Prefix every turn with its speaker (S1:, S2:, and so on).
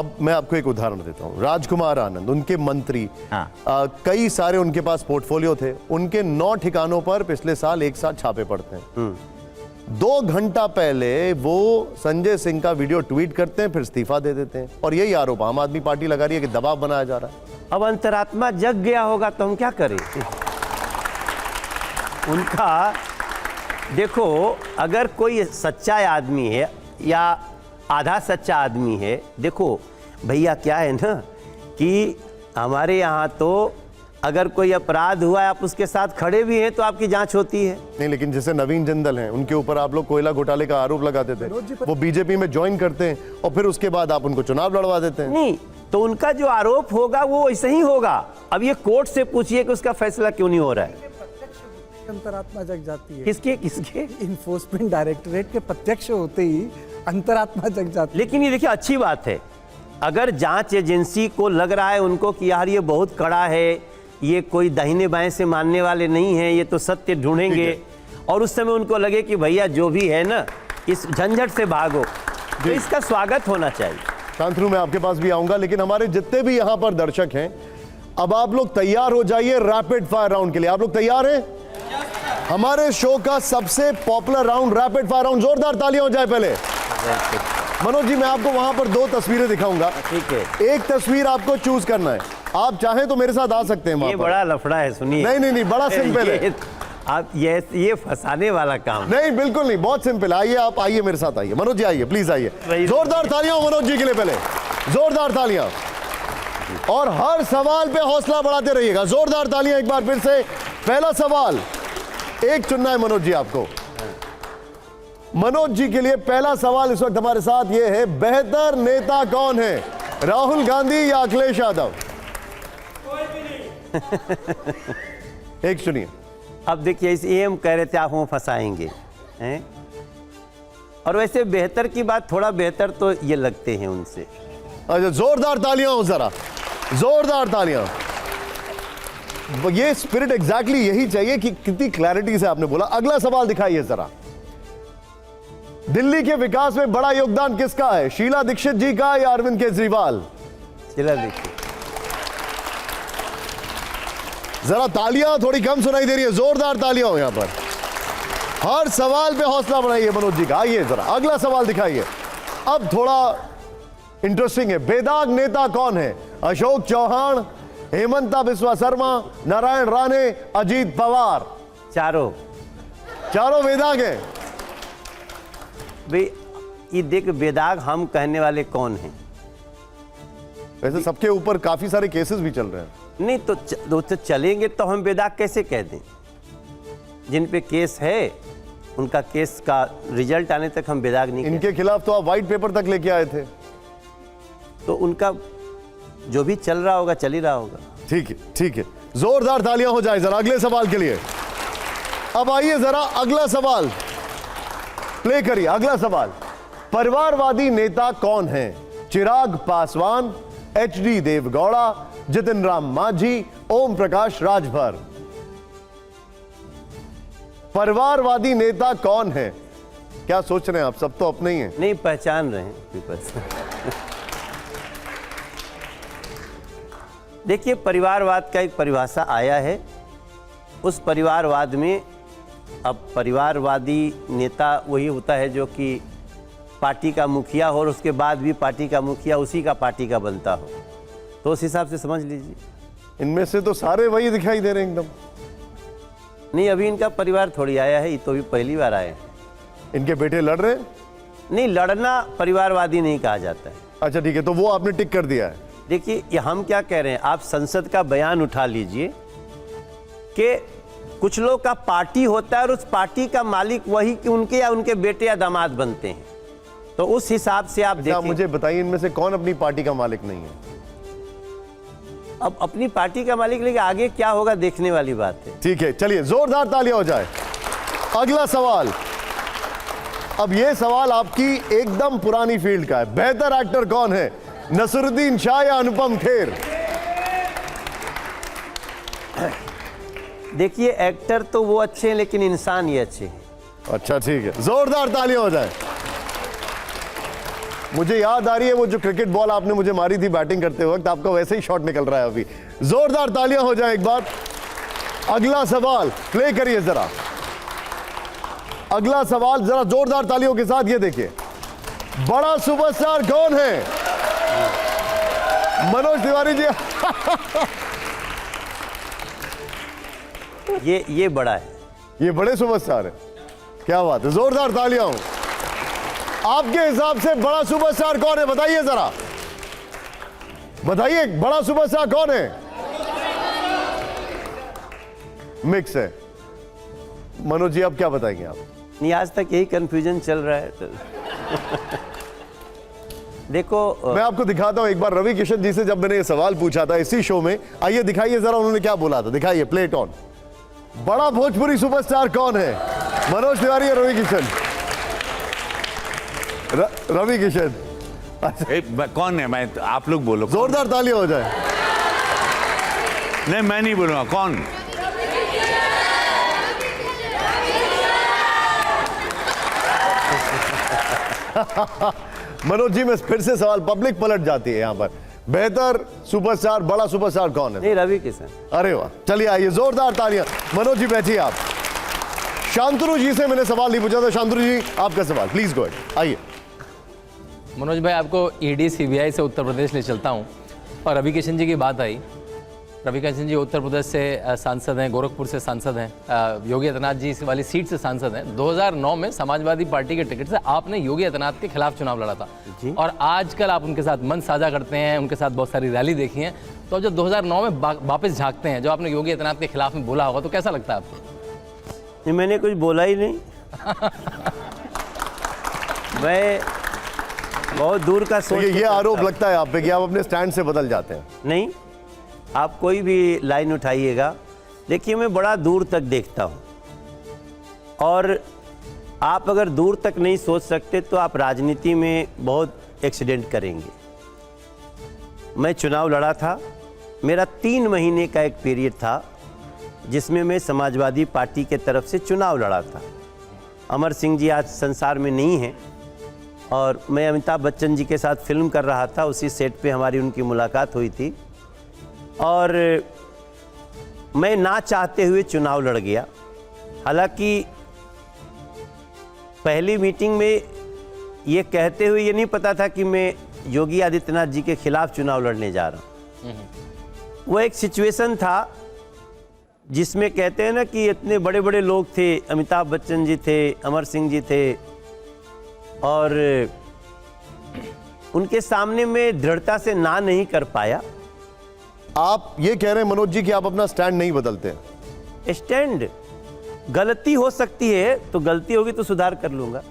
S1: अब मैं आपको एक उदाहरण देता हूँ। राजकुमार आनंद, उनके मंत्री,
S2: हाँ।
S1: कई सारे उनके पास पोर्टफोलियो थे, उनके 9 ठिकानों पर पिछले साल एक साथ छापे पड़ते हैं। 2 घंटा पहले वो संजय सिंह का वीडियो ट्वीट करते हैं, फिर इस्तीफा दे देते हैं, और यही आरोप आम आदमी पार्टी लगा रही है कि दबाव बनाया जा रहा है।
S2: अब अंतरात्मा जग गया होगा तो हम क्या करें। उनका देखो, अगर कोई सच्चा आदमी है या आधा सच्चा आदमी है, देखो भैया क्या है ना कि हमारे यहाँ तो अगर कोई अपराध हुआ है, आप उसके साथ खड़े भी हैं तो आपकी जांच होती है।
S1: नहीं, लेकिन जैसे नवीन जिंदल हैं, उनके ऊपर आप लोग कोयला घोटाले का आरोप लगाते थे, वो बीजेपी में ज्वाइन करते हैं और फिर उसके बाद आप उनको चुनाव लड़वा देते हैं।
S2: नहीं, तो उनका जो आरोप होगा वो ऐसे ही होगा। अब ये कोर्ट से पूछिए कि उसका फैसला क्यों नहीं हो रहा है।
S3: अंतरात्मा जग जाती है।
S2: किसके
S3: इन्फोर्समेंट डायरेक्टरेट के प्रत्यक्ष होते ही अंतरात्मा जग जाती है।
S2: लेकिन ये देखिए अच्छी बात है, अगर जांच एजेंसी को लग रहा है उनको कि यार ये बहुत कड़ा है, ये कोई दाहिने बाएं से मानने वाले नहीं है, ये तो सत्य ढूंढेंगे, और उस समय उनको लगे कि भैया जो भी है ना इस झंझट से भागो, तो इसका स्वागत होना चाहिए।
S1: शांतनु, मैं आपके पास भी आऊंगा, लेकिन हमारे जितने भी यहां पर दर्शक हैं, अब आप लोग तैयार हो जाइए रैपिड फायर राउंड के लिए। आप लोग तैयार हैं? हमारे शो का सबसे popular round rapid fire round. जोरदार तालियां हो जाए पहले। मनोज जी, मैं आपको वहां पर 2 तस्वीरें दिखाऊंगा।
S2: ठीक है।
S1: एक तस्वीर आपको चूज करना है, आप चाहें तो मेरे साथ आ सकते हैं।
S2: ये बड़ा लफड़ा है, सुनिए।
S1: नहीं, बड़ा सिंपल है।
S2: आप ये फंसाने वाला काम।
S1: नहीं, बिल्कुल नहीं, बहुत सिंपल है। आइए, आप आइए मेरे साथ, आइए। मनोज जी आइए, प्लीज आइए। जोरदार तालियां हो मनोज जी के लिए पहले, जोरदार तालियां। और हर सवाल पे हौसला बढ़ाते रहिएगा। जोरदार तालियां एक बार फिर से। पहला सवाल एक चुनना है मनोज जी आपको। मनोज जी के लिए पहला सवाल इस वक्त हमारे साथ ये है, बेहतर नेता कौन है, राहुल गांधी या अखिलेश यादव? एक सुनिए।
S2: अब देखिए, इस एम कह रहे थे आप हम फंसाएंगे हैं, और वैसे बेहतर की बात, थोड़ा बेहतर तो ये लगते हैं उनसे।
S1: अच्छा, जोरदार तालियां हो जरा, जोरदार तालियां। ये स्पिरिट एग्जैक्टली यही चाहिए कि कितनी क्लैरिटी से आपने बोला। अगला सवाल दिखाइए जरा। दिल्ली के विकास में बड़ा योगदान किसका है, शीला दीक्षित जी का या अरविंद केजरीवाल?
S2: शीला दीक्षित।
S1: जरा तालियां थोड़ी कम सुनाई दे रही है, जोरदार तालियां हो यहां पर। हर सवाल पे हौसला बढ़ाइए मनोज जी का। आइए जरा अगला सवाल दिखाइए। अब थोड़ा इंटरेस्टिंग है। बेदाग नेता कौन है, अशोक चौहान, हेमंता बिस्वा शर्मा, नारायण राणे, अजीत पवार? चारों बेदाग हैं।
S2: भाई ये देख, बेदाग हम कहने वाले कौन हैं?
S1: वैसे सबके ऊपर काफी सारे केसेस भी चल रहे हैं।
S2: नहीं तो चलेंगे तो हम बेदाग कैसे कह दें? जिन पे केस है उनका केस का रिजल्ट आने तक हम बेदाग नहीं।
S1: इनके खिलाफ तो आप व्हाइट पेपर तक लेके आए थे।
S2: तो उनका जो भी चल रहा होगा चल ही रहा होगा।
S1: ठीक है, ठीक है, जोरदार तालियां हो जाए जरा अगले सवाल के लिए। अब आइए जरा अगला सवाल प्ले करिए। अगला सवाल, परिवारवादी नेता कौन है, चिराग पासवान, एचडी देवगौड़ा, जितिन राम मांझी, ओम प्रकाश राजभर? परिवारवादी नेता कौन है? क्या सोच रहे हैं आप? सब तो अपने ही हैं।
S2: नहीं, पहचान रहे हैं पीपल्स। देखिए, परिवारवाद का एक परिभाषा आया है। उस परिवारवाद में अब परिवारवादी नेता वही होता है जो कि पार्टी का मुखिया हो और उसके बाद भी पार्टी का मुखिया उसी का पार्टी का बनता हो, तो उस हिसाब से समझ लीजिए।
S1: इनमें से तो सारे वही दिखाई दे रहे हैं एकदम।
S2: नहीं, अभी इनका परिवार थोड़ी आया है, ये तो भी पहली बार आए हैं।
S1: इनके बेटे लड़ रहे हैं?
S2: नहीं, लड़ना परिवारवादी नहीं कहा जाता है।
S1: अच्छा ठीक है, तो वो आपने टिक कर दिया है।
S2: देखिए, ये हम क्या कह रहे हैं, आप संसद का बयान उठा लीजिए कि कुछ लोग का पार्टी होता है और उस पार्टी का मालिक वही कि उनके या उनके बेटे या दामाद बनते हैं, तो उस हिसाब से आप देखिए।
S1: मुझे बताइए, इनमें से कौन अपनी पार्टी का मालिक नहीं है?
S2: अब अपनी पार्टी का मालिक, लेकिन आगे क्या होगा देखने वाली बात है।
S1: ठीक है, चलिए जोरदार तालियां हो जाए। अगला सवाल, अब यह सवाल आपकी एकदम पुरानी फील्ड का है। बेहतर एक्टर कौन है, नसरुद्दीन शाह या अनुपम खेर?
S2: देखिए, एक्टर तो वो अच्छे हैं लेकिन इंसान ये अच्छे हैं।
S1: अच्छा ठीक है, जोरदार तालियां हो जाए। मुझे याद आ रही है वो जो क्रिकेट बॉल आपने मुझे मारी थी बैटिंग करते वक्त, आपका वैसे ही शॉट निकल रहा है अभी। जोरदार तालियां हो जाए एक बार। अगला सवाल प्ले करिए जरा। अगला सवाल जरा जोरदार तालियों के साथ, ये देखिए, बड़ा सुपरस्टार कौन है? मनोज तिवारी जी।
S2: ये बड़ा है।
S1: ये बड़े सुपरस्टार है, क्या बात है, जोरदार तालियां हो। आपके हिसाब से बड़ा सुपरस्टार कौन है, बताइए जरा, बताइए बड़ा सुपरस्टार कौन है? मिक्स है। मनोज जी आप क्या बताएंगे आप?
S2: नहीं, आज तक यही कंफ्यूजन चल रहा है तो देखो,
S1: मैं आपको दिखाता हूं एक बार रवि किशन जी से जब मैंने ये सवाल पूछा था इसी शो में। आइए दिखाइए जरा उन्होंने क्या बोला था, दिखाइए, प्ले इट ऑन। बड़ा भोजपुरी सुपरस्टार कौन है? मनोज तिवारी और रवि किशन। रवि किशन
S4: कौन है? मैं आप लोग बोलो।
S1: जोरदार तालियां हो जाए।
S4: नहीं मैं नहीं बोलूंगा, कौन?
S1: मनोज जी में फिर से सवाल, पब्लिक पलट जाती है यहां पर। बेहतर सुपरस्टार, बड़ा सुपरस्टार कौन है?
S2: नहीं, रवि किशन।
S1: अरे वाह, चलिए आइए, जोरदार तालियां। मनोज जी बैठिए आप। शांतनु जी से मैंने सवाल नहीं पूछा था, शांतनु जी आपका सवाल प्लीज गो अहेड, आइए।
S5: मनोज भाई, आपको ईडी सीबीआई से उत्तर प्रदेश ले चलता हूं। और रवि किशन जी की बात आई, रवि किशन जी उत्तर प्रदेश से सांसद हैं, गोरखपुर से सांसद हैं, योगी आदित्यनाथ जी इस वाली सीट से सांसद हैं। 2009 में समाजवादी पार्टी के टिकट से आपने योगी आदित्यनाथ के खिलाफ चुनाव लड़ा था और आजकल आप उनके साथ मंच साझा करते हैं, उनके साथ बहुत सारी रैली देखी हैं। तो जब 2009 में वापस झांकते हैं, जो आपने योगी आदित्यनाथ के खिलाफ में बोला होगा, तो कैसा लगता है आपको?
S2: नहीं, मैंने कुछ बोला ही नहीं। मैं बहुत दूर का सोच
S1: ये आरोप लगता है आप पे कि आप अपने स्टैंड से बदल जाते हैं।
S2: नहीं, आप कोई भी लाइन उठाइएगा, देखिए मैं बड़ा दूर तक देखता हूँ और आप अगर दूर तक नहीं सोच सकते तो आप राजनीति में बहुत एक्सीडेंट करेंगे। मैं चुनाव लड़ा था, मेरा 3 महीने का एक पीरियड था जिसमें मैं समाजवादी पार्टी के तरफ से चुनाव लड़ा था। अमर सिंह जी आज संसार में नहीं हैं और मैं अमिताभ बच्चन जी के साथ फिल्म कर रहा था, उसी सेट पे हमारी उनकी मुलाकात हुई थी और मैं ना चाहते हुए चुनाव लड़ गया। हालांकि पहली मीटिंग में ये कहते हुए ये नहीं पता था कि मैं योगी आदित्यनाथ जी के खिलाफ चुनाव लड़ने जा रहा हूँ। वो एक सिचुएशन था जिसमें कहते हैं ना कि इतने बड़े बड़े लोग थे, अमिताभ बच्चन जी थे, अमर सिंह जी थे और उनके सामने मैं दृढ़ता से ना नहीं कर पाया।
S1: आप ये कह रहे हैं मनोज जी कि आप अपना स्टैंड नहीं बदलते?
S2: स्टैंड, गलती हो सकती है तो गलती होगी तो सुधार कर लूंगा।